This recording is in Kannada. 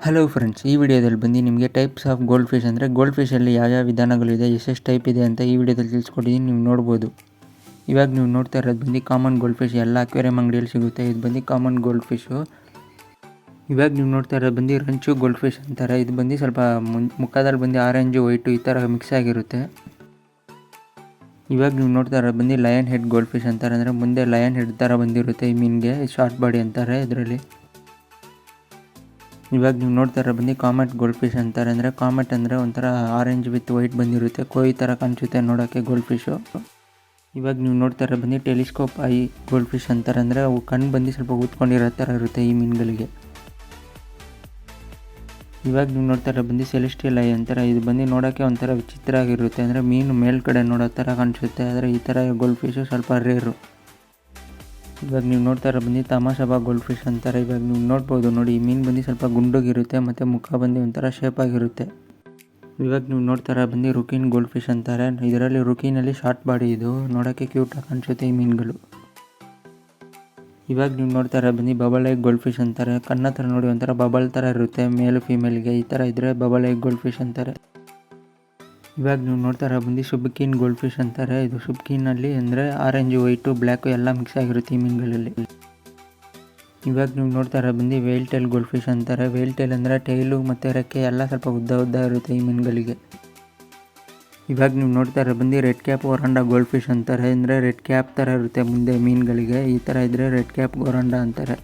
ಹಲೋ ಫ್ರೆಂಡ್ಸ್, ಈ ವಿಡಿಯೋದಲ್ಲಿ ಬಂದು ನಿಮಗೆ ಟೈಪ್ಸ್ ಆಫ್ ಗೋಲ್ಡ್ ಫಿಶ್ ಅಂದರೆ ಗೋಲ್ಡ್ ಫಿಶಲ್ಲಿ ಯಾವ್ಯಾವ ವಿಧಾನಗಳಿದೆ, ಎಷ್ಟೆಷ್ಟು ಟೈಪ್ ಇದೆ ಅಂತ ಈ ವಿಡಿಯೋದಲ್ಲಿ ತಿಳಿಸ್ಕೊಟ್ಟಿದ್ದೀನಿ. ನೀವು ನೋಡ್ಬೋದು. ಇವಾಗ ನೀವು ನೋಡ್ತಾ ಇರೋದು ಬಂದು ಕಾಮನ್ ಗೋಲ್ಡ್ ಫಿಶ್. ಎಲ್ಲ ಅಕ್ವೇರಿಯಂ ಅಂಗಡಿಯಲ್ಲಿ ಸಿಗುತ್ತೆ. ಇದು ಬಂದು ಕಾಮನ್ ಗೋಲ್ಡ್ ಫಿಶು. ಇವಾಗ ನೀವು ನೋಡ್ತಾ ಇರೋದು ಬಂದು ರಂಚು ಗೋಲ್ಡ್ ಫಿಶ್ ಅಂತಾರೆ. ಇದು ಬಂದು ಸ್ವಲ್ಪ ಮುಖದಲ್ಲಿ ಬಂದು ಆರೆಂಜು ವೈಟು ಈ ಥರ ಮಿಕ್ಸ್ ಆಗಿರುತ್ತೆ. ಇವಾಗ ನೀವು ನೋಡ್ತಾ ಇರೋದು ಬಂದು ಲಯನ್ ಹೆಡ್ ಗೋಲ್ಡ್ ಫಿಶ್ ಅಂತಾರೆ. ಅಂದರೆ ಮುಂದೆ ಲಯನ್ ಹೆಡ್ ಥರ ಬಂದಿರುತ್ತೆ ಈ ಮೀನಿಗೆ. ಶಾರ್ಟ್ ಬಾಡಿ ಅಂತಾರೆ ಇದರಲ್ಲಿ. ಇವಾಗ ನೀವು ನೋಡ್ತಾ ಇರೋ ಬಂದು ಕಾಮೆಟ್ ಗೋಲ್ಡ್ ಫಿಶ್ ಅಂತಾರೆ. ಅಂದರೆ ಕಾಮೆಟ್ ಅಂದರೆ ಒಂಥರ ಆರೆಂಜ್ ವಿತ್ ವೈಟ್ ಬಂದಿರುತ್ತೆ. ಕೋಯಿ ಥರ ಕಾಣಿಸುತ್ತೆ ನೋಡೋಕ್ಕೆ ಗೋಲ್ಡ್ ಫಿಶು. ಇವಾಗ ನೀವು ನೋಡ್ತಾ ಇರೋ ಬಂದು ಟೆಲಿಸ್ಕೋಪ್ ಐ ಗೋಲ್ಡ್ ಫಿಶ್ ಅಂತಾರೆ. ಅಂದರೆ ಅವು ಕಣ್ಣು ಬಂದು ಸ್ವಲ್ಪ ಊದ್ಕೊಂಡಿರೋ ಥರ ಇರುತ್ತೆ ಈ ಮೀನುಗಳಿಗೆ. ಇವಾಗ ನೀವು ನೋಡ್ತಾ ಇರೋ ಬಂದು ಸೆಲೆಸ್ಟಿಯಲ್ ಐ ಅಂತಾರೆ. ಇದು ಬಂದು ನೋಡೋಕ್ಕೆ ಒಂಥರ ವಿಚಿತ್ರ ಆಗಿರುತ್ತೆ. ಅಂದರೆ ಮೀನು ಮೇಲ್ಗಡೆ ನೋಡೋ ಥರ ಕಾಣಿಸುತ್ತೆ. ಆದರೆ ಈ ಥರ ಗೋಲ್ಡ್ ಫಿಶು ಸ್ವಲ್ಪ ರೇರು. ಇವಾಗ ನೀವು ನೋಡ್ತಾ ಇರೋ ಬಂದು ತಮಾಷಬಾ ಗೋಲ್ಡ್ ಫಿಶ್ ಅಂತಾರೆ. ಇವಾಗ ನೀವು ನೋಡ್ಬೋದು ನೋಡಿ, ಈ ಮೀನು ಬಂದು ಸ್ವಲ್ಪ ಗುಂಡಗಿರುತ್ತೆ ಮತ್ತು ಮುಖ ಬಂದು ಒಂಥರ ಶೇಪ್ ಆಗಿರುತ್ತೆ. ಇವಾಗ ನೀವು ನೋಡ್ತಾ ಇರೋ ಬಂದು ರುಕಿನ್ ಗೋಲ್ಡ್ ಫಿಶ್ ಅಂತಾರೆ. ಇದರಲ್ಲಿ ರುಕಿನಲ್ಲಿ ಶಾರ್ಟ್ ಬಾಡಿ, ಇದು ನೋಡೋಕ್ಕೆ ಕ್ಯೂಟಾಗಿ ಕಾಣಿಸುತ್ತೆ ಈ ಮೀನುಗಳು. ಇವಾಗ ನೀವು ನೋಡ್ತಾ ಇರೋ ಬಂದು ಬಬಲ್ ಎಗ್ ಗೋಲ್ಡ್ ಫಿಶ್ ಅಂತಾರೆ. ಕಣ್ಣ ಥರ ನೋಡಿ ಒಂಥರ ಬಬಲ್ ಥರ ಇರುತ್ತೆ ಮೇಲು ಫೀಮೇಲ್ಗೆ. ಈ ಥರ ಇದ್ದರೆ ಬಬಲ್ ಎಗ್ ಗೋಲ್ಡ್ ಫಿಶ್ ಅಂತಾರೆ. ಇವಾಗ ನೀವು ನೋಡ್ತಾ ಇರೋ ಬಂದು ಶುಬ್ಕಿನ್ ಗೋಲ್ಡ್ ಫಿಶ್ ಅಂತಾರೆ. ಇದು ಶುಬ್ಕಿನಲ್ಲಿ ಅಂದರೆ ಆರೆಂಜು ವೈಟು ಬ್ಲ್ಯಾಕು ಎಲ್ಲ ಮಿಕ್ಸ್ ಆಗಿರುತ್ತೆ ಈ ಮೀನುಗಳಲ್ಲಿ. ಇವಾಗ ನೀವು ನೋಡ್ತಾ ಇರೋ ಬಂದು ವೇಲ್ ಟೈಲ್ ಗೋಲ್ಡ್ ಫಿಶ್ ಅಂತಾರೆ. ವೇಲ್ ಟೈಲ್ ಅಂದರೆ ಟೈಲು ಮತ್ತು ರೆಕ್ಕೆ ಎಲ್ಲ ಸ್ವಲ್ಪ ಉದ್ದ ಇರುತ್ತೆ ಈ ಮೀನುಗಳಿಗೆ. ಇವಾಗ ನೀವು ನೋಡ್ತಾ ಇರೋ ಬಂದು ರೆಡ್ ಕ್ಯಾಪ್ ಒರಂಡ ಗೋಲ್ಡ್ ಫಿಶ್ ಅಂತಾರೆ. ಅಂದರೆ ರೆಡ್ ಕ್ಯಾಪ್ ಥರ ಇರುತ್ತೆ ಮುಂದೆ ಮೀನುಗಳಿಗೆ. ಈ ಥರ ಇದ್ದರೆ ರೆಡ್ ಕ್ಯಾಪ್ ಒರಂಡ ಅಂತಾರೆ.